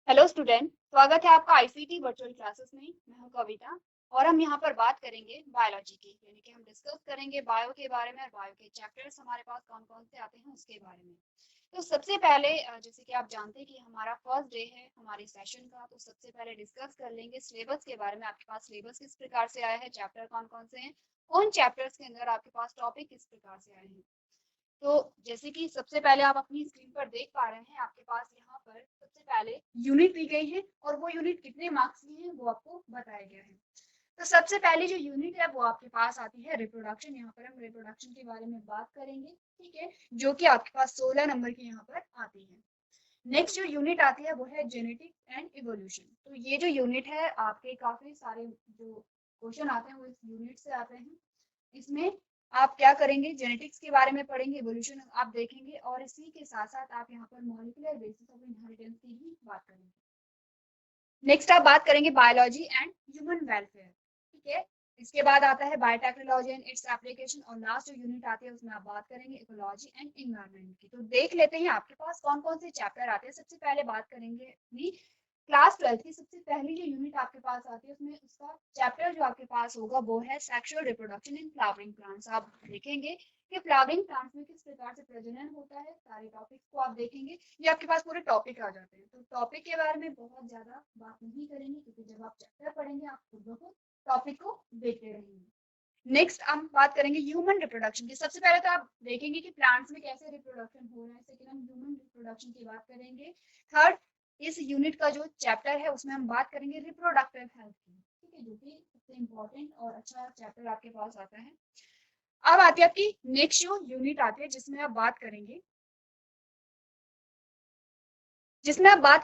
Hello student, स्वागत है आपका आईसीटी वर्चुअल क्लासेस में। मैं हूं कविता और हम यहां पर बात करेंगे बायोलॉजी की, यानी कि हम डिस्कस करेंगे बायो के बारे में और बायो के चैप्टर्स हमारे पास कौन कौन से आते हैं उसके बारे में। तो सबसे पहले जैसे कि आप जानते हैं कि हमारा फर्स्ट डे है हमारे सेशन का, तो सबसे पहले डिस्कस कर लेंगे सिलेबस के बारे में। आपके पास सिलेबस किस प्रकार से आया है, चैप्टर कौन कौन से हैं, उन चैप्टर्स के अंदर आपके पास टॉपिक किस प्रकार से आए हैं। तो जैसे कि सबसे पहले आप अपनी स्क्रीन पर देख पा रहे हैं, आपके पास यहाँ पर सबसे पहले यूनिट दी गई है और वो यूनिट कितने मार्क्स की है वो आपको बताया गया है। तो सबसे पहले जो यूनिट है वो आपके पास आती है रिप्रोडक्शन। यहाँ पर हम रिप्रोडक्शन के बारे में बात करेंगे, ठीक है, जो कि आपके पास 16 नंबर की यहाँ पर आती है। नेक्स्ट जो यूनिट आती है वो है जेनेटिक्स एंड इवोल्यूशन। तो ये जो यूनिट है आपके काफी सारे जो क्वेश्चन आते हैं वो इस यूनिट से आते हैं। इसमें आप क्या करेंगे, जेनेटिक्स के बारे में पढ़ेंगे, इवोल्यूशन आप देखेंगे और इसी के साथ साथ आप यहाँ पर मॉलिक्यूलर बेसिस ऑफ इनहेरिटेंस की भी बात करेंगे। नेक्स्ट आप बात करेंगे बायोलॉजी एंड ह्यूमन वेलफेयर, ठीक है। इसके बाद आता है बायोटेक्नोलॉजी एंड इट्स एप्लीकेशन और लास्ट जो यूनिट आती है उसमें आप बात करेंगे इकोलॉजी एंड एनवायरनमेंट की। तो देख लेते हैं आपके पास कौन कौन से चैप्टर आते हैं। सबसे पहले बात करेंगे क्लास 12 की सबसे पहली जो यूनिट आपके पास आती है उसमें उसका चैप्टर जो आपके पास होगा वो है sexual reproduction in flowering plants. आप देखेंगे कि फ्लावरिंग प्लांट्स में किस प्रकार से प्रजनन होता है, सारे टॉपिक्स को आप देखेंगे। ये आपके पास पूरे टॉपिक आ जाते हैं। तो टॉपिक के बारे में बहुत ज्यादा बात नहीं करेंगे क्योंकि जब आप चैप्टर पढ़ेंगे आप खुद को टॉपिक को देखते रहेंगे। नेक्स्ट हम बात करेंगे ह्यूमन रिप्रोडक्शन की। सबसे पहले तो आप देखेंगे कि प्लांट्स में कैसे रिप्रोडक्शन हो रहा है। सेकंड हम ह्यूमन रिप्रोडक्शन की बात करेंगे। थर्ड इस यूनिट का जो चैप्टर है उसमें हम बात करेंगे रिप्रोडक्टिव हेल्थ की, ठीक है, जो कि सबसे इम्पोर्टेंट और अच्छा चैप्टर आपके पास आता है। अब आती है आपकी नेक्स्ट जो यूनिट आती है जिसमें आप बात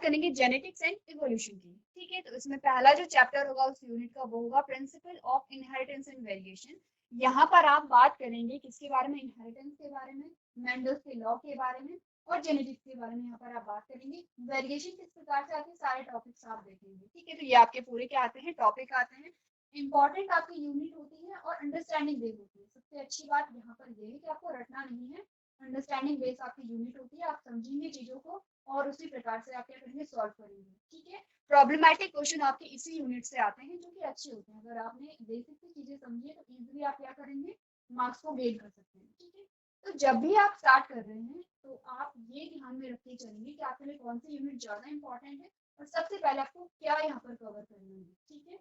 करेंगे जेनेटिक्स एंड इवोल्यूशन की, ठीक है। तो इसमें पहला जो चैप्टर होगा उस यूनिट का वो होगा principle of inheritance and variation. यहाँ पर आप बात करेंगे किसके बारे में, इनहेरिटेंस के बारे में, मेंडल्स के लॉ के बारे में और जेनेटिक्स के बारे में यहाँ पर आप बात करेंगे। वेरिएशन किस प्रकार से आते हैं सारे टॉपिक्स आप देखेंगे, ठीक है। तो ये आपके पूरे क्या आते हैं, टॉपिक आते हैं। इंपॉर्टेंट आपकी यूनिट होती है और अंडरस्टैंडिंग बेस होती है। सबसे अच्छी बात यहाँ पर ये है कि आपको रटना नहीं है, अंडरस्टैंडिंग बेस आपकी यूनिट होती है। आप समझेंगे चीजों को और उसी प्रकार से आप क्या करेंगे, सॉल्व करेंगे, ठीक है। प्रॉब्लमैटिक क्वेश्चन आपके इसी यूनिट से आते हैं जो कि अच्छे होते हैं। अगर आपने बेसिक से चीजें समझी है तो इजीली आप क्या करेंगे, मार्क्स को गेन कर सकते हैं, ठीक है। तो जब भी आप स्टार्ट कर रहे हैं तो आप ये ध्यान में रखते चलेंगे कि आपके लिए कौन सी यूनिट ज्यादा इंपॉर्टेंट है और सबसे पहले आपको क्या यहाँ पर कवर करना है, ठीक है।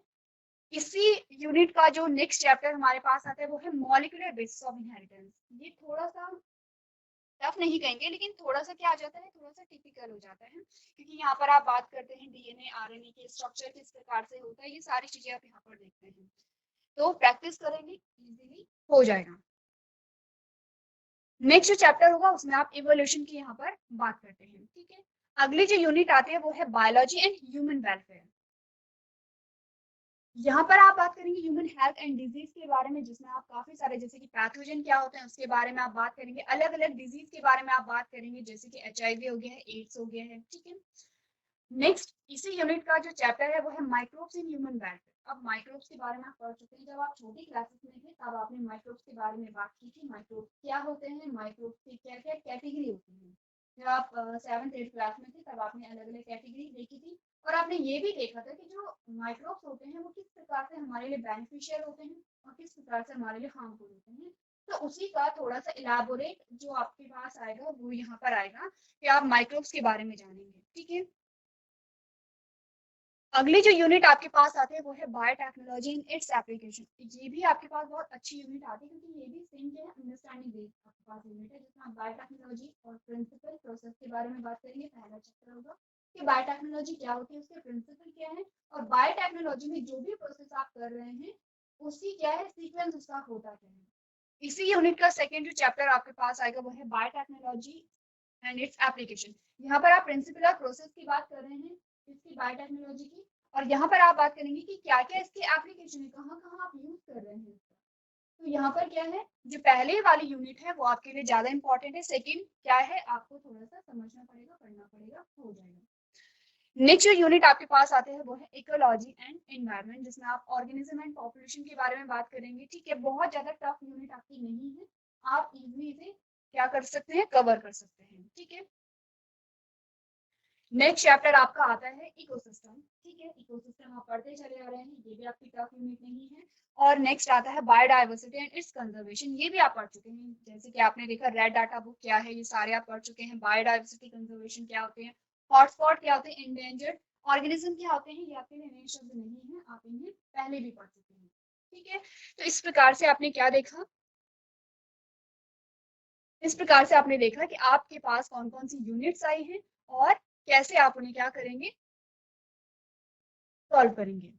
इसी यूनिट का जो नेक्स्ट चैप्टर हमारे पास आता है वो है मॉलिक्यूलर बेसिस ऑफ इनहेरिटेंस। ये थोड़ा सा टफ नहीं कहेंगे लेकिन थोड़ा सा क्या आ जाता है, थोड़ा सा टिपिकल हो जाता है, क्योंकि यहाँ पर आप बात करते हैं डीएनए आरएनए के स्ट्रक्चर किस प्रकार से होता है, ये सारी चीजें आप यहाँ पर देखते हैं। तो प्रैक्टिस करेंगे इजीली हो जाएगा। नेक्स्ट जो चैप्टर होगा उसमें आप इवोल्यूशन की यहाँ पर बात करते हैं, ठीक है। अगली जो यूनिट आती है वो है बायोलॉजी एंड ह्यूमन वेलफेयर। यहाँ पर आप बात करेंगे ह्यूमन हेल्थ एंड डिजीज के बारे में, जिसमें आप काफी सारे जैसे कि पैथोजन क्या होते हैं उसके बारे में आप बात करेंगे, अलग अलग डिजीज के बारे में आप बात करेंगे जैसे कि एचआईवी हो गया है, एड्स हो गया है, ठीक है। नेक्स्ट इसी यूनिट का जो चैप्टर है वो है माइक्रोब्स इन ह्यूमन वेलफेयर। अब माइक्रोब्स के बारे में आप पढ़ चुके हैं, जब आप छोटी क्लासेस में थे तब आपने माइक्रोब्स के बारे में बात की थी, माइक्रोब्स क्या होते हैं, माइक्रोब्स की क्या क्या कैटेगरी होती है। जब आप 7th 8th क्लास में थे तब आपने अलग अलग कैटेगरी देखी थी और आपने ये भी देखा था कि जो माइक्रोब्स होते हैं वो किस प्रकार से हमारे लिए बेनिफिशियल होते हैं और किस प्रकार से हमारे लिए हार्मफुल होते हैं। तो उसी का थोड़ा सा इलाबोरेट जो आपके पास आएगा वो यहाँ पर आएगा कि आप माइक्रोब्स के बारे में जानेंगे, ठीक है। अगली जो यूनिट आपके पास आती है वो है बायोटेक्नोलॉजी इन इट्स एप्लीकेशन। ये भी आपके पास बहुत अच्छी यूनिट आती है क्योंकि ये भी सेम है, अंडरस्टैंडिंग बेस्ड आपके पास यूनिट है जिसमें आप बायोटेक्नोलॉजी और प्रिंसिपल प्रोसेस के बारे में बात करेंगे। पहला चैप्टर होगा कि बायोटेक्नोलॉजी क्या होती है, उसके प्रिंसिपल क्या है और बायोटेक्नोलॉजी में जो भी प्रोसेस आप कर रहे हैं उसकी क्या है सीक्वेंस, उसका होता क्या है। इसी यूनिट का सेकेंड जो चैप्टर आपके पास आएगा वो है बायोटेक्नोलॉजी एंड इट्स एप्लीकेशन। यहाँ पर आप प्रिंसिपल और प्रोसेस की बात कर रहे हैं इसकी बायोटेक्नोलॉजी की, और यहाँ पर आप बात करेंगे कि क्या क्या इसके एप्लीकेशन है, कहाँ कहाँ आप यूज कर रहे हैं इसका। तो यहाँ पर क्या है, जो पहले वाली यूनिट है वो आपके लिए ज्यादा इंपॉर्टेंट है, सेकंड क्या है आपको थोड़ा सा समझना पड़ेगा, पढ़ना पड़ेगा, हो जाएगा। नेक्स्ट जो यूनिट आपके पास आते हैं वो है इकोलॉजी एंड एनवायरनमेंट, जिसमें आप ऑर्गेनिज्म एंड पॉपुलेशन के बारे में बात करेंगे, ठीक है। बहुत ज्यादा टफ यूनिट आपकी नहीं है, आप इजीली इसे क्या कर सकते हैं, कवर कर सकते हैं, ठीक है। नेक्स्ट चैप्टर आपका आता है इकोसिस्टम, ठीक है। इकोसिस्टम आप पढ़ते चले आ रहे हैं, ये भी आपकी टफ यूनिट नहीं है। और नेक्स्ट आता है बायोडाइवर्सिटी एंड इट्स कंजर्वेशन, ये भी आप पढ़ चुके हैं। जैसे कि आपने देखा रेड डाटा बुक क्या है, ये सारे आप पढ़ चुके हैं। बायोडाइवर्सिटी कंजर्वेशन क्या होते हैं, हॉटस्पॉट क्या होते हैं, इंडेंजर्ड ऑर्गेनिज्म क्या होते हैं, ये आपके लिए नए शब्द नहीं है, आप इन्हें पहले भी पढ़ चुके हैं, ठीक है। तो इस प्रकार से आपने क्या देखा, इस प्रकार से आपने देखा कि आपके पास कौन कौन सी यूनिट्स आई हैं और कैसे आप उन्हें क्या करेंगे, सॉल्व करेंगे।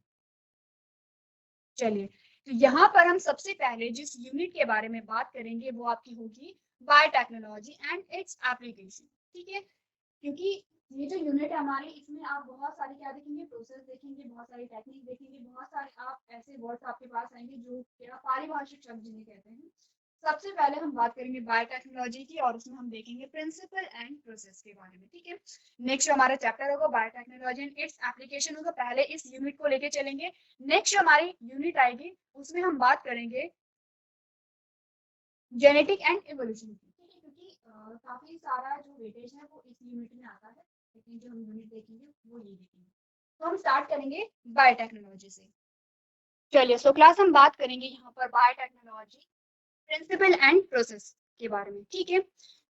चलिए, तो यहाँ पर हम सबसे पहले जिस यूनिट के बारे में बात करेंगे वो आपकी होगी बायोटेक्नोलॉजी एंड इट्स एप्लीकेशन, ठीक है। क्योंकि ये जो यूनिट है हमारी, इसमें आप बहुत सारी क्या देखेंगे, प्रोसेस देखेंगे, बहुत सारी टेक्निक देखेंगे, बहुत सारे आप ऐसे वर्ड्स आपके पास आएंगे जो क्या पारिभाषिक शब्द जिन्हें कहते हैं। सबसे पहले हम बात करेंगे बायोटेक्नोलॉजी की और उसमें हम देखेंगे प्रिंसिपल एंड प्रोसेस के बारे में, ठीक है। नेक्स्ट हमारा चैप्टर होगा बायोटेक्नोलॉजी एंड इट्स एप्लीकेशन होगा, पहले इस यूनिट को लेके चलेंगे। नेक्स्ट हमारी यूनिट आएगी, उसमें हम बात करेंगे जेनेटिक एंड इवोल्यूशन की, ठीक है। क्योंकि काफी सारा जो वेटेज है वो इस यूनिट में आता है, लेकिन जो हम यूनिट देखेंगे वो ये देखेंगे। तो हम स्टार्ट करेंगे बायोटेक्नोलॉजी से। चलिए, सो क्लास हम बात करेंगे यहाँ पर बायोटेक्नोलॉजी प्रिंसिपल एंड प्रोसेस के बारे में, ठीक है।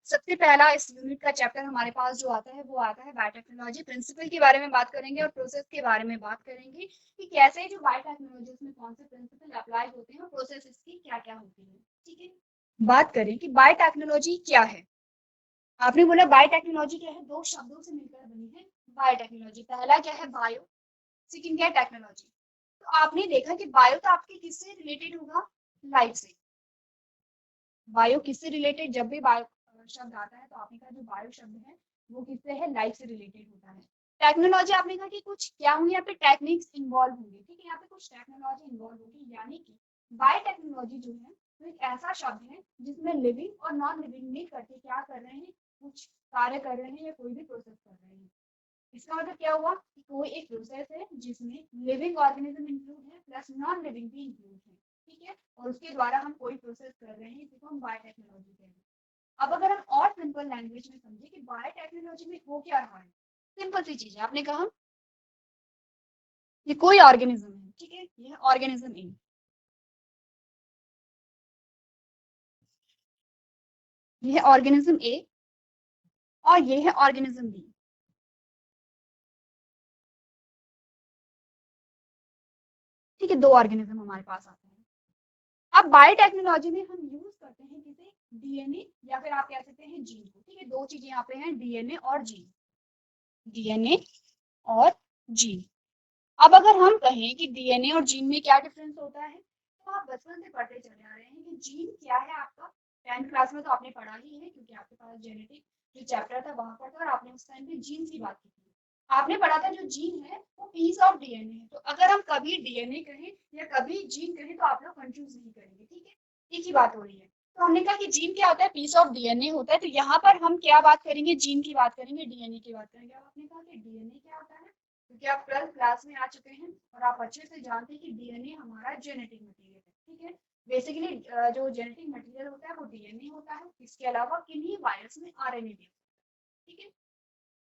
सबसे पहला इस यूनिट का चैप्टर हमारे पास जो आता है वो आता है बायोटेक्नोलॉजी। प्रिंसिपल के बारे में बात करेंगे और प्रोसेस के बारे में बात करेंगे कि कैसे जो बायोटेक्नोलॉजी उसमें कौन से प्रिंसिपल अप्लाई होते हैं और प्रोसेस इसकी क्या क्या होती है, ठीक है। बात करें कि बायोटेक्नोलॉजी क्या है। आपने बोला बायोटेक्नोलॉजी क्या है, दो शब्दों से मिलकर बनी है बायोटेक्नोलॉजी। पहला क्या है बायो, सेकंड क्या है टेक्नोलॉजी। तो आपने देखा कि बायो तो आपके किससे रिलेटेड होगा, लाइफ से। बायो किससे रिलेटेड, जब भी बायो शब्द आता है तो आपने कहा जो बायो शब्द है वो किससे है, लाइफ से रिलेटेड होता है। टेक्नोलॉजी आपने कहा कि कुछ क्या होंगे यहाँ पे, टेक्निक्स इन्वॉल्व होंगे, ठीक है। यहाँ पे कुछ टेक्नोलॉजी इन्वॉल्व होगी, यानी कि बायोटेक्नोलॉजी जो है वो एक ऐसा शब्द है जिसमें लिविंग और नॉन लिविंग मिल करके क्या कर रहे हैं, कुछ कार्य कर रहे हैं या कोई भी प्रोसेस कर रहे हैं। इसका मतलब क्या हुआ कि कोई एक प्रोसेस है जिसमें लिविंग ऑर्गेनिज्म इंक्लूड है प्लस नॉन लिविंग भी इंक्लूड है, ठीक है। और उसके द्वारा हम कोई प्रोसेस कर रहे हैं जिसको हम बायोटेक्नोलॉजी कहते हैं। अब अगर हम और सिंपल लैंग्वेज में समझे कि बायोटेक्नोलॉजी में हो क्या रहा है, सिंपल सी चीज है। आपने कहा ये कोई ऑर्गेनिज्म है, ठीक है, ये है ऑर्गेनिज्म ए, ये है ऑर्गेनिज्म ए और ये है ऑर्गेनिज्म बी, ठीक है। दो ऑर्गेनिज्म हमारे पास आते हैं। अब बायोटेक्नोलॉजी में हम यूज करते हैं किसे, डीएनए या फिर आप कह सकते हैं जीन को, ठीक है। दो चीजें यहाँ पे हैं, डीएनए और जीन, डीएनए और जीन। अब अगर हम कहें कि डीएनए और जीन में क्या डिफरेंस होता है, तो आप बचपन से पढ़ते चले आ रहे हैं कि जीन क्या है आपका, 10th क्लास में तो आपने पढ़ा ही है क्योंकि आपके पास जेनेटिक जो चैप्टर था वहां पर था और आपने उस टाइम पे जीन की बात की थी। आपने पढ़ा था जो जीन है वो पीस ऑफ डीएनए है। तो अगर हम कभी डीएनए कहें या कभी जीन कहें तो आप लोग कंफ्यूज नहीं करेंगे, ठीक है। एक ही बात हो रही है। तो हमने कहा कि जीन क्या होता है, पीस ऑफ डीएनए होता है। तो यहाँ पर हम क्या बात करेंगे, जीन की बात करेंगे, डीएनए की बात करेंगे। आपने कहा कि डीएनए क्या होता है, क्योंकि आप 12th क्लास में आ चुके हैं और आप अच्छे से जानते हैं कि डीएनए हमारा जेनेटिक मटेरियल है, ठीक है। बेसिकली जो जेनेटिक मटेरियल होता है वो डीएनए होता है, इसके अलावा किन्हीं वायरस में आरएनए भी होता है, ठीक है।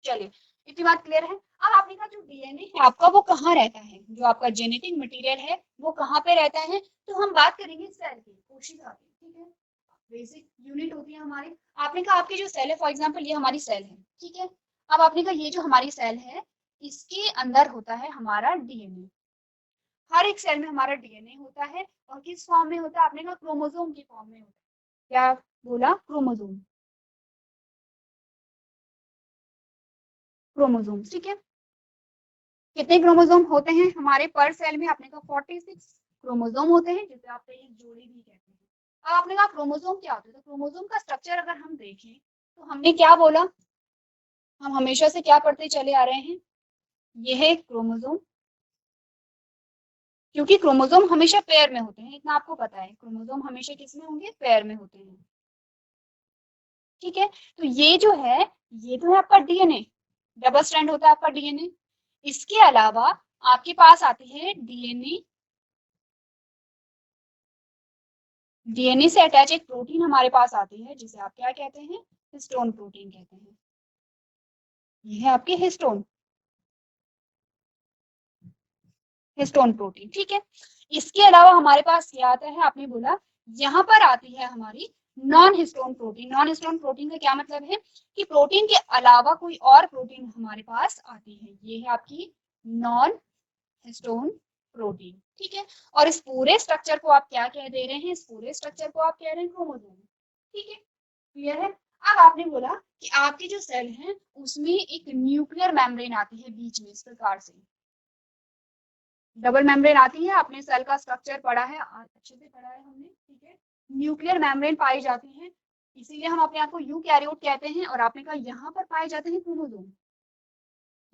चलिए, इतनी बात क्लियर है। अब आपने कहा जो डीएनए है आपका वो कहाँ रहता है, जो आपका जेनेटिक मटेरियल है वो कहाँ पे रहता है। तो हम बात करेंगे सेल की, कोशिका की, ठीक है। बेसिक यूनिट होती है हमारी। आपने कहा आपकी जो सेल है, फॉर एग्जांपल ये हमारी सेल है, ठीक है। अब आपने कहा ये जो हमारी सेल है इसके अंदर होता है हमारा डीएनए। हर एक सेल में हमारा डीएनए होता है और किस फॉर्म में होता है, आपने कहा क्रोमोसोम की फॉर्म में होता है। क्या बोला, क्रोमोसोम, क्रोमोसोम, ठीक है। कितने क्रोमोसोम होते हैं हमारे पर सेल में, आपने कहा 46 क्रोमोसोम होते हैं, जिसे आप एक जोड़ी भी कहते हैं। अब आपने कहा क्रोमोसोम क्या होता है, तो क्रोमोसोम का स्ट्रक्चर अगर हम देखें तो हमने क्या बोला, हम हमेशा से क्या पढ़ते चले आ रहे हैं, ये है क्रोमोसोम। क्योंकि क्रोमोसोम हमेशा पेयर में होते हैं, इतना आपको पता है, क्रोमोसोम हमेशा किस में होंगे, पेयर में होते हैं, ठीक है। तो ये जो है ये तो है आपका डीएनए, डबल स्ट्रैंड होता है आपका डीएनए। इसके अलावा आपके पास आते हैं डीएनए, डीएनए से अटैच एक प्रोटीन हमारे पास आती है जिसे आप क्या कहते हैं, हिस्टोन प्रोटीन कहते हैं, ये है आपके हिस्टोन प्रोटीन, ठीक है। इसके अलावा हमारे पास क्या आता है, आपने बोला यहाँ पर आती है हमारी non histone protein. Non histone protein का क्या मतलब है कि प्रोटीन के अलावा कोई और प्रोटीन हमारे पास आती है, ये है आपकी नॉन हिस्टोन प्रोटीन, ठीक है। और इस पूरे स्ट्रक्चर को आप क्या कह दे रहे हैं, इस पूरे स्ट्रक्चर को आप कह रहे हैं क्रोमोसोम, ठीक है, क्लियर है। अब आपने बोला कि आपके जो सेल हैं उसमें एक न्यूक्लियर मेम्ब्रेन आती है बीच में, इस प्रकार से डबल मेम्ब्रेन आती है, आपने सेल का स्ट्रक्चर पढ़ा है, अच्छे से पढ़ा है हमने, ठीक है। न्यूक्लियर मेम्ब्रेन पाई जाती है, इसीलिए हम अपने आप को यूकैरियोट कहते हैं। और आपने कहा यहाँ पर पाए जाते हैं क्रोमोसोम,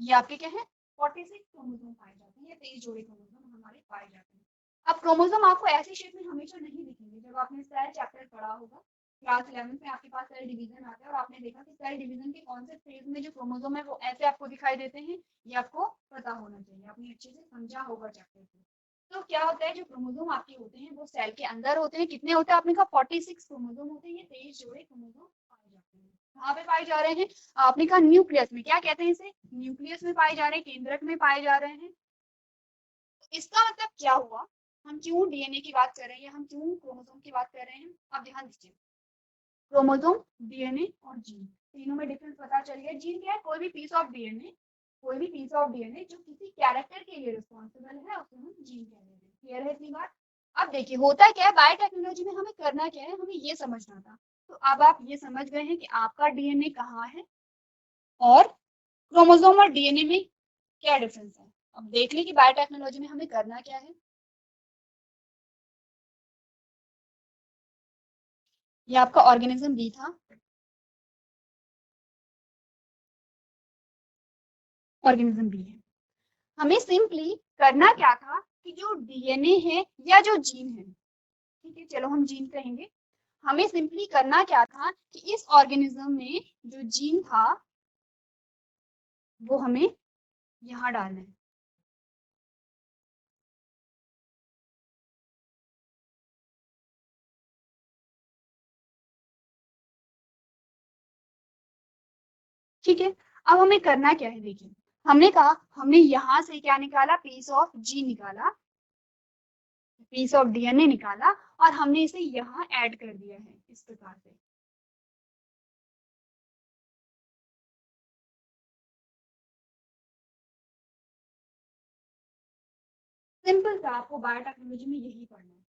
ये आपके क्या है 46 क्रोमोसोम पाए जाते हैं, 23 जोड़े क्रोमोसोम हमारे पाए जाते हैं। अब क्रोमोसोम आपको ऐसी शेप में हमेशा नहीं दिखेंगे, जब आपने सेल चैप्टर पढ़ा होगा क्लास 11 में आपके पास सेल डिवीजन आता है और आपने देखा कि सेल डिवीजन के कौन से फेज में जो क्रोमोसोम है वो ऐसे आपको दिखाई देते हैं, ये आपको पता होना चाहिए, आपने अच्छे से समझा होगा चैप्टर को। तो क्या होता है, जो क्रोमोसोम आपके होते हैं वो सेल के अंदर होते हैं, कितने होते हैं आपने कहा 46 क्रोमोसोम होते हैं, ये 23 जोड़े क्रोमोसोम पाए जाते हैं। कहाँ पे पाए जा रहे हैं, आपने कहा न्यूक्लियस में, क्या कहते हैं इसे, न्यूक्लियस में पाए जा रहे हैं, केंद्रक में पाए जा रहे हैं। तो इसका मतलब क्या हुआ, हम क्यों डीएनए की बात कर रहे हैं, हम क्यों क्रोमोसोम की बात कर रहे हैं, अब ध्यान दीजिए। क्रोमोसोम, डीएनए और जीन, तीनों में डिफरेंस पता चल गया। जीन क्या है, कोई भी पीस ऑफ डीएनए, कोई भी पीस ऑफ डीएनए जो किसी कैरेक्टर के लिए रिस्पॉन्सिबल है उसको हम जीन कह रहे हैं, क्लियर है इतनी बात। अब देखिए होता क्या है, बायोटेक्नोलॉजी में हमें करना क्या है, हमें ये समझना था। तो अब आप ये समझ गए हैं कि आपका डीएनए कहाँ है और क्रोमोसोम और डीएनए में क्या डिफरेंस है। अब देख लें कि बायोटेक्नोलॉजी में हमें करना क्या है। ये आपका ऑर्गेनिज्म बी था, ऑर्गेनिज्म बी है। हमें सिंपली करना क्या था कि जो डीएनए है या जो जीन है, ठीक है चलो हम जीन कहेंगे, हमें सिंपली करना क्या था कि इस ऑर्गेनिज्म में जो जीन था वो हमें यहाँ डालना है। ठीक है, अब हमें करना क्या है, देखिए हमने कहा हमने यहाँ से क्या निकाला, पीस ऑफ जीन निकाला, पीस ऑफ डीएनए निकाला और हमने इसे यहाँ ऐड कर दिया है इस प्रकार से। सिंपल था, आपको बायोटेक्नोलॉजी में यही पढ़ना है।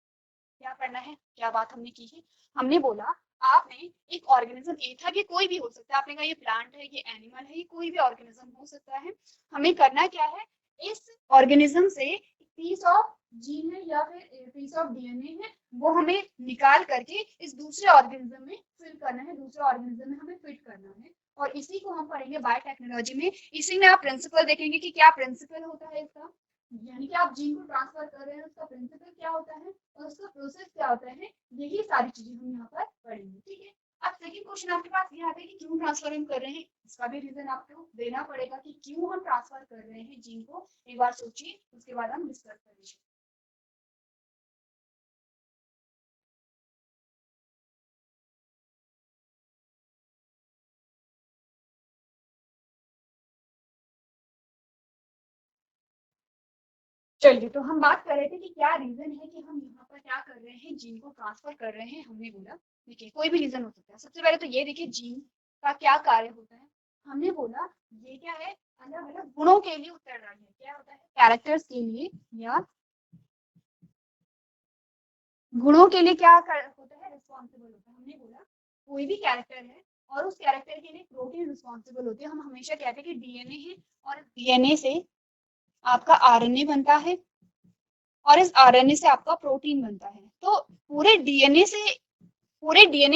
क्या करना है, क्या बात हमने की है, हमने बोला आपने एक ऑर्गेनिज्म, ए था कि कोई भी हो सकता है, आपने कहा ये प्लांट है, ये एनिमल है, ये कोई भी ऑर्गेनिज्म हो सकता है। हमें करना क्या है, इस ऑर्गेनिज्म से पीस ऑफ जीन है या फिर पीस ऑफ डीएनए है वो हमें निकाल करके इस दूसरे ऑर्गेनिज्म में फिल करना है, दूसरे ऑर्गेनिज्म में हमें फिट करना है। और इसी को हम पढ़ेंगे बायोटेक्नोलॉजी में। इसी में आप प्रिंसिपल देखेंगे कि क्या प्रिंसिपल होता है इसका, यानी कि आप जीन को ट्रांसफर कर रहे हैं उसका प्रिंसिपल क्या होता है और उसका प्रोसेस क्या होता है, यही सारी चीजें हम यहाँ पर पढ़ेंगे, ठीक है। अब सेकंड क्वेश्चन आपके पास ये आता है कि क्यों ट्रांसफर हम कर रहे हैं, इसका भी रीजन आपको देना पड़ेगा कि क्यों हम ट्रांसफर कर रहे हैं जीन को, एक बार सोचिए उसके बाद हम डिस्कस करेंगे। चलिए तो हम बात कर रहे थे कि क्या रीजन है कि हम यहाँ पर क्या कर रहे हैं, जीन को ट्रांसफर कर रहे हैं। हमने बोला देखिए कोई भी रीजन हो सकता है, सबसे पहले तो ये देखिए जीन का क्या कार्य होता है। हमने बोला ये क्या है, अलग अलग गुणों के लिए उत्तरदायी है, क्या होता है कैरेक्टर्स के लिए या गुणों के लिए क्या होता है, रिस्पॉन्सिबल होता है। हमने बोला कोई भी कैरेक्टर है और उस कैरेक्टर के लिए प्रोटीन रिस्पॉन्सिबल होते हैं। हम हमेशा कहते हैं कि डीएनए है और डीएनए से आपका आरएनए बनता है और इस आरएनए से आपका प्रोटीन बनता है। तो पूरे डीएनए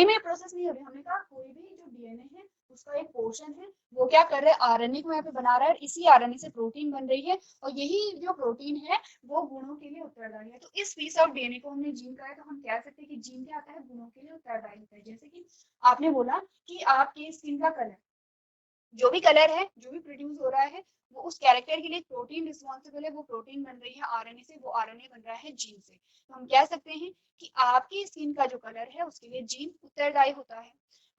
में प्रोसेस नहीं हो रही, हमने कहा कोई भी जो डीएनए है उसका एक पोर्शन है वो क्या कर रहा है, आरएनए को यहाँ पे बना रहा है और इसी आरएनए से प्रोटीन बन रही है और यही जो प्रोटीन है वो गुणों के लिए उत्तरदायी है। तो इस पीस ऑफ डीएनए को हमने जीन कहा है, तो हम कह सकते हैं कि जीन क्या आता है, गुणों के लिए उत्तरदायी होता है। जैसे कि आपने बोला कि आपकी स्किन का कलर, जो भी कलर है जो भी प्रोड्यूस हो रहा है वो उस कैरेक्टर के लिए प्रोटीन रिस्पॉन्सिबल है, वो प्रोटीन बन रही है आरएनए से, वो आरएनए बन रहा है जीन से। तो हम कह सकते हैं कि आपकी स्किन का जो कलर है उसके लिए जीन उत्तरदायी होता है।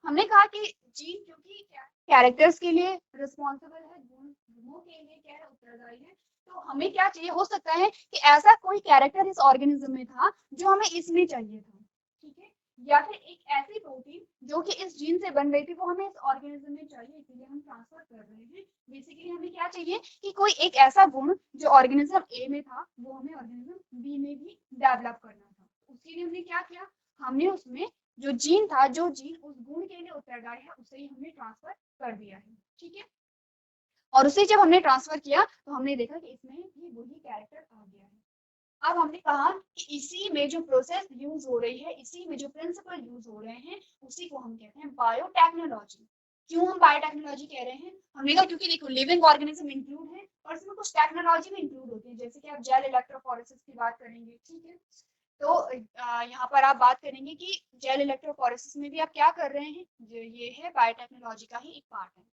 हमने कहा कि जीन क्योंकि क्या कैरेक्टर्स के लिए रिस्पॉन्सिबल है, गुणों के लिए क्या है, उत्तरदायी है। तो हमें क्या चाहिए, हो सकता है कि ऐसा कोई कैरेक्टर इस ऑर्गेनिज्म में था जो हमें इसमें चाहिए था, ठीक है, या फिर एक ऐसी प्रोटीन जो कि इस जीन से बन रही थी वो हमें इस ऑर्गेनिज्म में चाहिए, इसलिए हम ट्रांसफर कर रहे हैं। बेसिकली हमें क्या चाहिए कि कोई एक ऐसा गुण जो ऑर्गेनिज्म ए में था वो हमें ऑर्गेनिज्म बी में भी डेवलप करना था। उसके लिए हमने क्या किया, हमने उसमें जो जीन था, जो जीन उस गुण के लिए उत्तरदायी है, उसे ही हमने ट्रांसफर कर दिया है, ठीक है। और उसे जब हमने ट्रांसफर किया तो हमने देखा कि इसमें भी वही कैरेक्टर आ गया है। अब हमने कहा कि इसी में जो प्रोसेस यूज हो रही है, इसी में जो प्रिंसिपल यूज हो रहे हैं, उसी को हम कहते हैं बायोटेक्नोलॉजी। क्यों हम बायोटेक्नोलॉजी कह रहे हैं, हमने कहा क्योंकि देखो लिविंग ऑर्गेनिज्म इंक्लूड है और इसमें कुछ टेक्नोलॉजी भी इंक्लूड होती है, जैसे कि आप जेल इलेक्ट्रोफोरेसिस की बात करेंगे, ठीक है। तो यहाँ पर आप बात करेंगे कि जेल इलेक्ट्रोफोरेसिस में भी आप क्या कर रहे हैं, ये है बायोटेक्नोलॉजी का ही एक पार्ट है।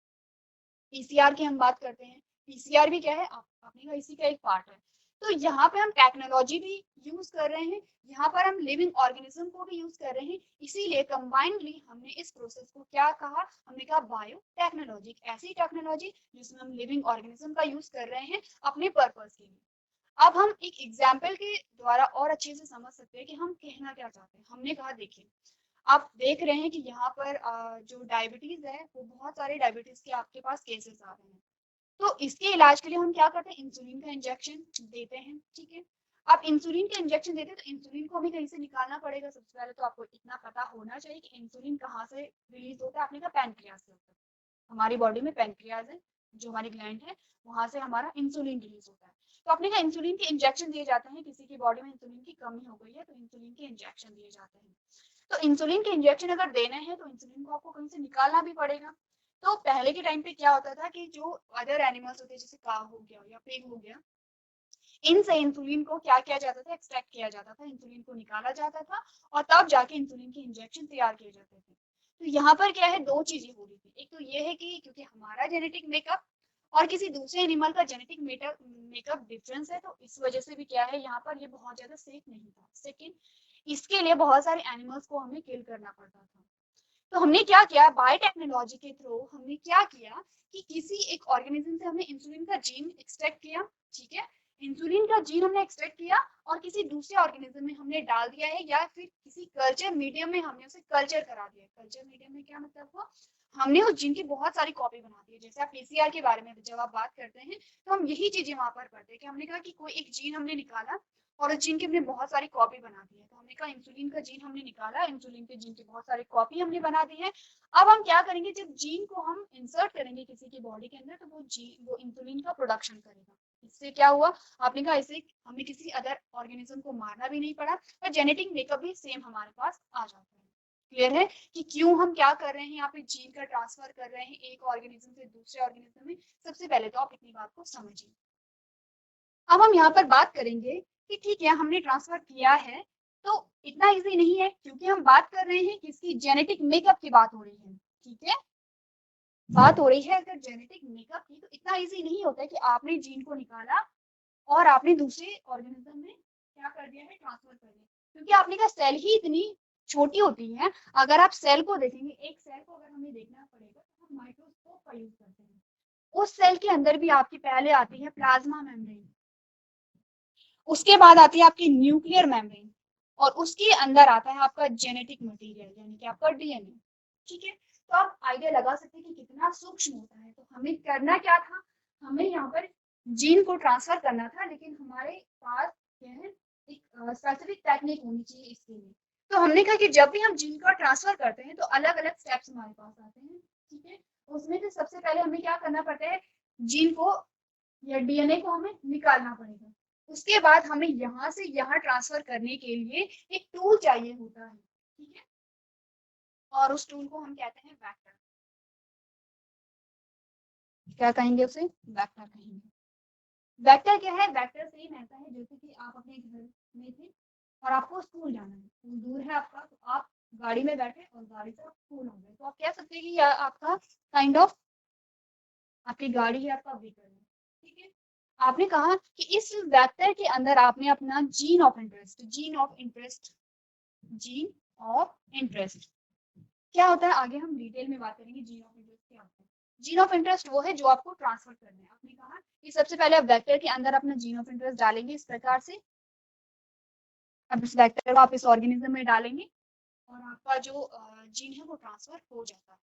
पीसीआर की हम बात करते हैं, पीसीआर भी क्या है, आपने इसी का एक पार्ट है। तो यहाँ पे हम टेक्नोलॉजी भी यूज कर रहे हैं, यहाँ पर हम लिविंग ऑर्गेनिज्म को भी यूज कर रहे हैं, इसीलिए कंबाइंडली हमने इस प्रोसेस को क्या कहा, हमने कहा बायो टेक्नोलॉजी। ऐसी टेक्नोलॉजी जिसमें हम लिविंग ऑर्गेनिज्म का यूज कर रहे हैं अपने पर्पज के लिए। अब हम एक एग्जाम्पल के द्वारा और अच्छे से समझ सकते हैं कि हम कहना क्या चाहते हैं। हमने कहा देखिए, आप देख रहे हैं कि यहाँ पर जो डायबिटीज है वो बहुत सारे डायबिटीज के आपके पास केसेस आ रहे हैं। तो इसके इलाज के लिए हम क्या करते हैं, इंसुलिन का इंजेक्शन देते हैं, ठीक है। आप इंसुलिन के इंजेक्शन देते हैं तो इंसुलिन को हमें कहीं से निकालना पड़ेगा। सबसे पहले तो आपको इतना पता होना चाहिए कि इंसुलिन कहाँ से रिलीज होता है। आपने कहा पैनक्रियाज से होता है, हमारी बॉडी में पैनक्रियाज है, जो हमारी ग्लैंड है, वहां से हमारा इंसुलिन रिलीज होता है। तो आपने कहा इंसुलिन के इंजेक्शन दिए जाते हैं, किसी की बॉडी में इंसुलिन की कमी हो गई है तो इंसुलिन के इंजेक्शन दिए जाते हैं। तो इंसुलिन के इंजेक्शन अगर देने हैं तो इंसुलिन को आपको कहीं से निकालना भी पड़ेगा। तो पहले के टाइम पे क्या होता था कि जो अदर एनिमल्स होते हैं, जैसे काव हो गया या पिग हो गया, इनसे इंसुलिन को क्या किया जाता था, एक्सट्रैक्ट किया जाता था, इंसुलिन को निकाला जाता था और तब जाके इंसुलिन के इंजेक्शन तैयार किए जाते थे। तो यहाँ पर क्या है, दो चीजें हो रही थी। एक तो ये है कि क्योंकि हमारा जेनेटिक मेकअप और किसी दूसरे एनिमल का जेनेटिक मेकअप डिफरेंस है, तो इस वजह से भी क्या है, यहाँ पर ये बहुत ज्यादा सेफ नहीं था। सेकेंड, इसके लिए बहुत सारे एनिमल्स को हमें किल करना पड़ता था। तो हमने क्या किया, बायोटेक्नोलॉजी के थ्रू हमने क्या किया कि किसी एक ऑर्गेनिज्म से हमने इंसुलिन का जीन एक्सट्रैक्ट किया, ठीक है। इंसुलिन का जीन हमने एक्सट्रैक्ट किया और किसी दूसरे ऑर्गेनिज्म में हमने डाल दिया है, या फिर किसी कल्चर मीडियम में हमने उसे कल्चर करा दिया। कल्चर मीडियम में क्या मतलब हुआ, हमने उस जीन की बहुत सारी कॉपी बना दी है। जैसे आप पीसीआर के बारे में जब आप बात करते हैं तो हम यही चीजें वहां पर करते हैं कि हमने कहा कि कोई एक जीन हमने निकाला और उस जीन की हमने बहुत सारी कॉपी बना दी है। तो हमने कहा इंसुलिन का जीन हमने निकाला, इंसुलिन के जीन की बहुत सारी कॉपी हमने बना दी है। अब हम क्या करेंगे, जब जीन को हम इंसर्ट करेंगे किसी की बॉडी के अंदर तो वो इंसुलिन का प्रोडक्शन करेगा। इससे क्या हुआ, आपने कहा इससे हमें किसी अदर ऑर्गेनिज्म को मारना भी नहीं पड़ा और जेनेटिक मेकअप भी सेम हमारे पास आ जाता है। क्लियर है कि क्यों हम क्या कर रहे हैं, यहाँ पे जीन का ट्रांसफर कर रहे हैं एक ऑर्गेनिज्म से दूसरे ऑर्गेनिज्म में। सबसे पहले तो आप इतनी बात को समझिए। अब हम यहाँ पर बात करेंगे कि ठीक है हमने ट्रांसफर किया है, तो इतना इजी नहीं है, क्योंकि हम बात कर रहे हैं किसकी, जेनेटिक मेकअप की बात हो रही है, ठीक है। बात हो रही है अगर जेनेटिक मेकअप की, तो इतना इजी नहीं होता है कि आपने जीन को निकाला और आपने दूसरे ऑर्गेनिज्म में क्या कर दिया है, ट्रांसफर कर दिया। क्योंकि आपने कहा सेल ही इतनी छोटी होती है। अगर आप सेल को देखेंगे, एक सेल को अगर हमें देखना पड़ेगा तो हम माइक्रोस्कोप का यूज करते हैं। उस सेल के अंदर भी आपकी पहले आती है प्लाज्मा मेम्ब्रेन, उसके बाद आती है आपकी न्यूक्लियर मेम्ब्रेन और उसके अंदर आता है आपका जेनेटिक मटेरियल यानी कि आपका डीएनए, ठीक है। तो आप आइडिया लगा सकते हैं कि कितना सूक्ष्म होता है। तो हमें करना क्या था, हमें यहाँ पर जीन को ट्रांसफर करना था, लेकिन हमारे पास क्या है, एक स्पेसिफिक टेक्निक होनी चाहिए इसके लिए। तो हमने कहा कि जब भी हम जीन का ट्रांसफर करते हैं तो अलग अलग स्टेप्स हमारे पास आते हैं, ठीक है। उसमें से सबसे पहले हमें क्या करना पड़ता है, जीन को या डीएनए को हमें निकालना पड़ेगा। उसके बाद हमें यहाँ से यहाँ ट्रांसफर करने के लिए एक टूल चाहिए होता है, ठीक है। और उस टूल को हम कहते हैं वेक्टर। क्या कहेंगे उसे, वेक्टर कहेंगे। वेक्टर क्या है, वेक्टर सेम ऐसा है जैसे कि आप अपने घर में थे और आपको स्कूल जाना है, स्कूल दूर है आपका, तो आप गाड़ी में बैठे और गाड़ी से स्कूल आ गए, तो आप कह सकते हैं कि आपका काइंड ऑफ आपकी गाड़ी है, आपका व्हीकल है, ठीक है। आपने कहा कि इस वेक्टर के अंदर आपने अपना जीन ऑफ इंटरेस्ट क्या होता है आगे हम डिटेल में बात करेंगे जीन ऑफ इंटरेस्ट क्या होता है। जीन ऑफ इंटरेस्ट वो है जो आपको ट्रांसफर करना है। आपने कहा कि सबसे पहले आप वेक्टर के अंदर अपना जीन ऑफ इंटरेस्ट डालेंगे इस प्रकार से। अब इस वेक्टर को आप इस ऑर्गेनिज्म में डालेंगे और आपका जो जीन है वो ट्रांसफर हो जाता है।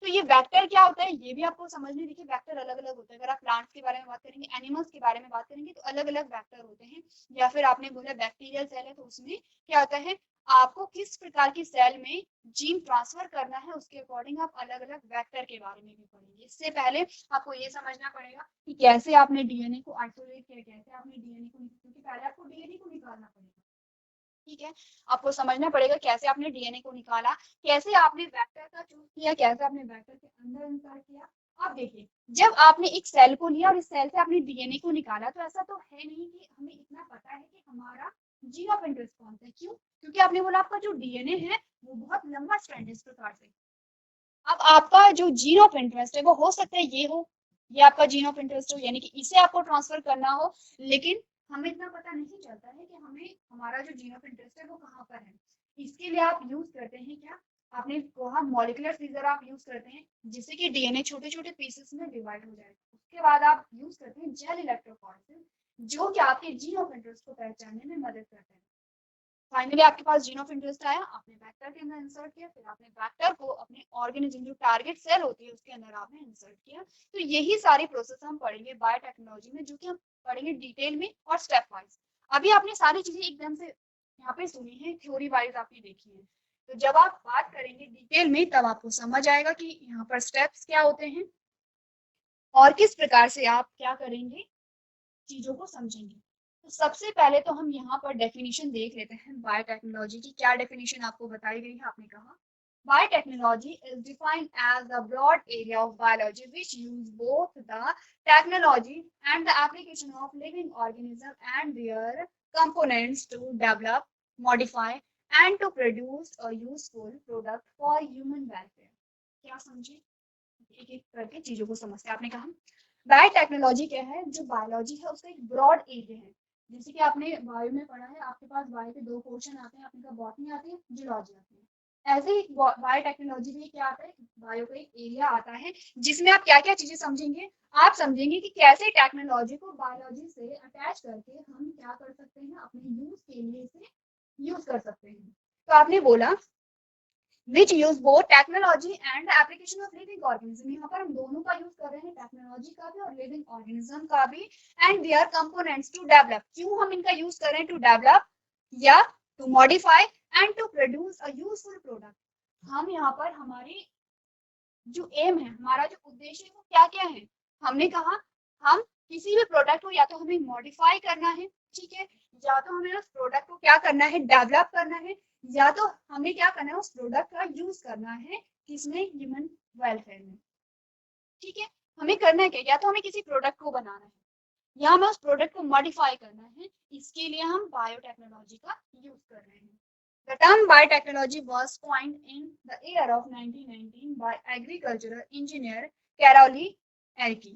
तो ये वेक्टर क्या होता है ये भी आपको समझने देखिए वेक्टर अलग अलग होते हैं। अगर आप प्लांट्स के बारे में बात करेंगे, एनिमल्स के बारे में बात करेंगे तो अलग अलग वेक्टर होते हैं। या फिर आपने बोला बैक्टीरियल सेल है तो उसमें क्या होता है आपको किस प्रकार की सेल में जीन ट्रांसफर करना है उसके अकॉर्डिंग आप अलग अलग वेक्टर के बारे में भी पढ़ेंगे। इससे पहले आपको ये समझना पड़ेगा कि कैसे आपने डीएनए को आइसोलेट किया, कैसे आपने डीएनए को, क्योंकि पहले आपको डीएनए को निकालना पड़ेगा। ठीक है, आपको समझना पड़ेगा कैसे आपने डीएनए को निकाला, कैसे आपने वेक्टर का चूज किया, कैसे आपने वेक्टर के अंदर इंसर्ट किया। अब देखिए जब आपने एक सेल को लिया और इस सेल से आपने डीएनए को निकाला तो ऐसा तो है नहीं कि हमें इतना पता है कि हमारा जीन ऑफ इंटरेस्ट कौन सा है। क्यों? क्योंकि आपने बोला आपका जो डीएनए है वो बहुत लंबा स्ट्रैंड है इस प्रकार से। अब आपका जो जीन ऑफ इंटरेस्ट है वो हो सकता है ये हो, ये आपका जीन ऑफ इंटरेस्ट हो, यानी कि इसे आपको ट्रांसफर करना हो। लेकिन हमें इतना पता नहीं चलता है कि हमें हमारा जो जीन ऑफ इंटरेस्ट है वो कहाँ पर है। इसके लिए आप यूज करते हैं क्या, आपने कहा मॉलिक्यूलर सीजर आप यूज करते हैं जिससे कि डीएनए छोटे छोटे पीसेस में डिवाइड हो जाए। उसके बाद आप यूज करते हैं जेल इलेक्ट्रोफॉरेसिस जो कि आपके जीन ऑफ इंटरेस्ट को पहचानने में मदद करते हैं। फाइनली आपके पास जीन ऑफ इंटरेस्ट आया, आपने वेक्टर के अंदर इंसर्ट किया, फिर आपने वेक्टर को अपने ऑर्गेनिज्म जो टारगेट सेल होती है उसके अंदर आपने इंसर्ट किया। तो यही सारी प्रोसेस हम पढ़ेंगे बायोटेक्नोलॉजी में, जो कि हम पढ़ेंगे डिटेल में और स्टेप वाइज। अभी आपने सारी चीजें एकदम से यहाँ पे सुनी है, थ्योरी वाइज आपने देखी है। तो जब आप बात करेंगे डिटेल में तब आपको समझ आएगा कि यहाँ पर स्टेप्स क्या होते हैं और किस प्रकार से आप क्या करेंगे, चीजों को समझेंगे। तो सबसे पहले तो हम यहाँ पर डेफिनेशन देख लेते हैं बायोटेक्नोलॉजी की। क्या डेफिनेशन आपको बताई गई है, आपने कहा biotechnology is defined as a broad area of biology which use both the technology and the application of living organisms and their components to develop, modify and to produce a useful product for human welfare। क्या समझे, एक एक करके चीजों को समझते हैं। आपने कहा बायोटेक्नोलॉजी क्या है, जो बायोलॉजी है उसका एक ब्रॉड एरिया है। जैसे कि आपने बायो में पढ़ा है, आपके पास बायो के दो पोर्शन आते हैं, आपने कहा बॉटनी आती है, जूलॉजी आती है। ऐसे ही बायोटेक्नोलॉजी में क्या आता है, बायो का एक एरिया आता है जिसमें आप क्या क्या चीजें समझेंगे। आप समझेंगे कि कैसे टेक्नोलॉजी को बायोलॉजी से अटैच करके हम क्या कर सकते हैं, अपने यूज के लिए इसे यूज कर सकते हैं। तो आपने बोला which use both technology and the application of living organism। यहाँ पर हम दोनों का यूज कर रहे हैं, टेक्नोलॉजी का भी और लिविंग ऑर्गेनिज्म का भी, and their components to develop। क्यों हम इनका यूज कर रहे हैं, टू डेवलप या to modify and to produce a useful product. हम यहाँ पर हमारी जो एम है, हमारा जो उद्देश्य है वो क्या क्या है। हमने कहा हम किसी भी प्रोडक्ट को या तो हमें मॉडिफाई करना है, ठीक है, या तो हमें उस प्रोडक्ट को क्या करना है, डेवलप करना है, या तो हमें क्या करना है, उस प्रोडक्ट का यूज करना है किसमें, ह्यूमन वेलफेयर में। ठीक है, हमें करना है क्या, या तो हमें किसी प्रोडक्ट को बनाना है या हमें उस प्रोडक्ट को मॉडिफाई करना है। इसके लिए हम बायोटेक्नोलॉजी का यूज कर रहे हैं। The term biotechnology was coined in the year of 1919 by agricultural engineer Karoli Erki.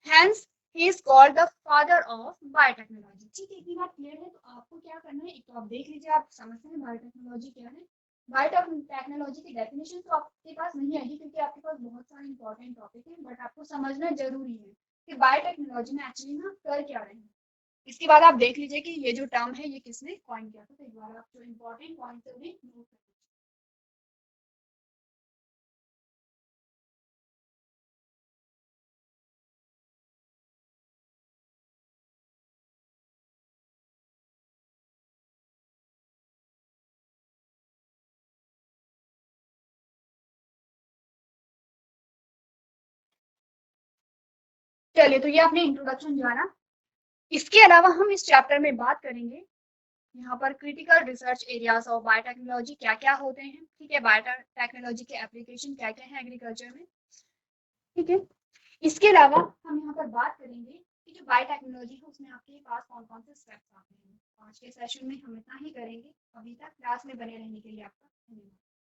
Hence, he is called the father of biotechnology। ठीक है, इतनी बात क्लियर है। तो आपको क्या करना है, एक तो आप देख लीजिए, आप समझते हैं बायोटेक्नोलॉजी क्या है। बायोटेक्नोलॉजी की डेफिनेशन तो आपके पास नहीं आएगी क्योंकि आपके पास बहुत सारे इंपॉर्टेंट टॉपिक है, बट आपको समझना जरूरी है कि बायोटेक्नोलॉजी में एक्चुअली ना कर क्या रहे हैं। इसके बाद आप देख लीजिए कि ये जो टर्म है ये किसने कॉइन किया था। तो एक बार आप जो इम्पोर्टेंट पॉइंट है उन्हें नोट कर लीजिए। चलिए, तो ये आपने इंट्रोडक्शन जाना। इसके अलावा हम इस चैप्टर में बात करेंगे यहाँ पर critical research areas of biotechnology क्या क्या होते हैं। ठीक है, बायोटेक्नोलॉजी के एप्लीकेशन क्या क्या है एग्रीकल्चर में। ठीक है, इसके अलावा हम यहाँ पर बात करेंगे कि जो बायोटेक्नोलॉजी है उसमें आपके पास कौन कौन से स्टेप्स आते हैं। आज के सेशन में हम इतना ही करेंगे। अभी तक क्लास में बने रहने के लिए आपका धन्यवाद।